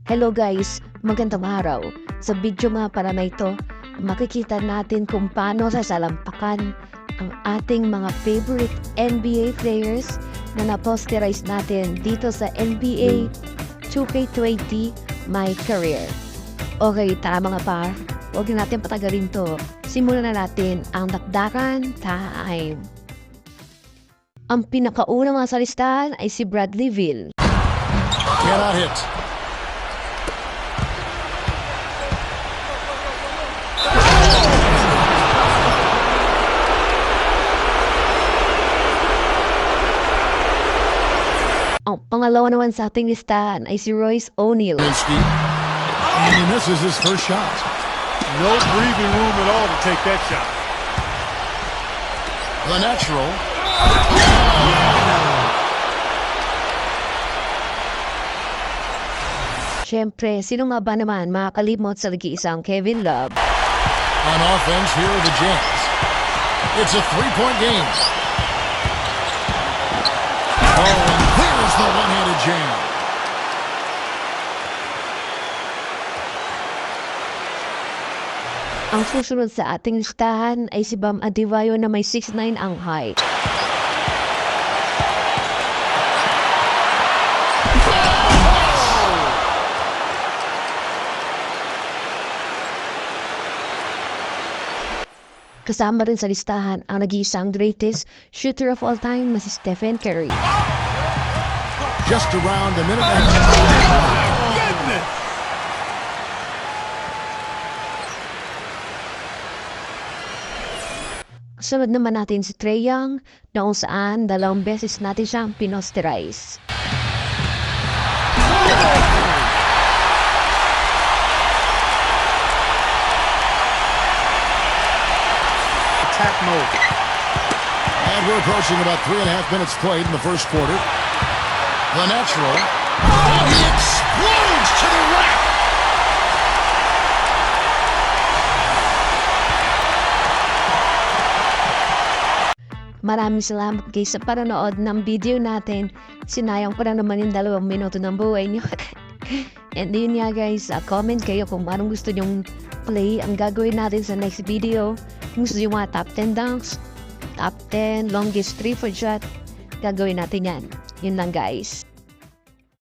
Hello guys, magandang araw. Sa video nga para na ito, makikita natin kung paano sasalampakan ang ating mga favorite NBA players na na-posterize natin dito sa NBA 2K20 My Career. Okay, tara mga par, huwag na natin patagalin to. Simulan na natin ang dakdakan time. Ang pinakauna mga sa listahan ay si Bradley Beal. Cannot hit. Ang pangalawa naman sa ating listahan ay si Royce O'Neal. And he misses his first shot. No breathing room at all to take that shot. The natural. Siyempre, sino nga ba naman makakalimot sa nag-iisang Kevin Love? On offense, here are the Jazz. It's a three-point game. Oh, and there's the one-handed jam. Ang susunod sa ating listahan ay si Bam Adebayo na may 6'9" ang height. Kasama rin sa listahan ang nag-iisang greatest shooter of all time na si Stephen Curry. Just around a minute and a half. Goodness! Sunod naman natin si Trae Young na kung saan 2 beses natin siyang pinosterize. Attack mode. And we're approaching about 3.5 minutes played in the first quarter. The natural. And he explodes to the rack. Maraming salamat guys sa panonood ng video natin. Sinayang ko na naman yung 2 minuto ng buhay niyo. And yun nga guys, comment kayo kung anong gusto nyong play ang gagawin natin sa next video. Kung gusto nyo mga top 10 dunks, top 10 longest 3-point shot, gagawin natin yan. Yun lang guys.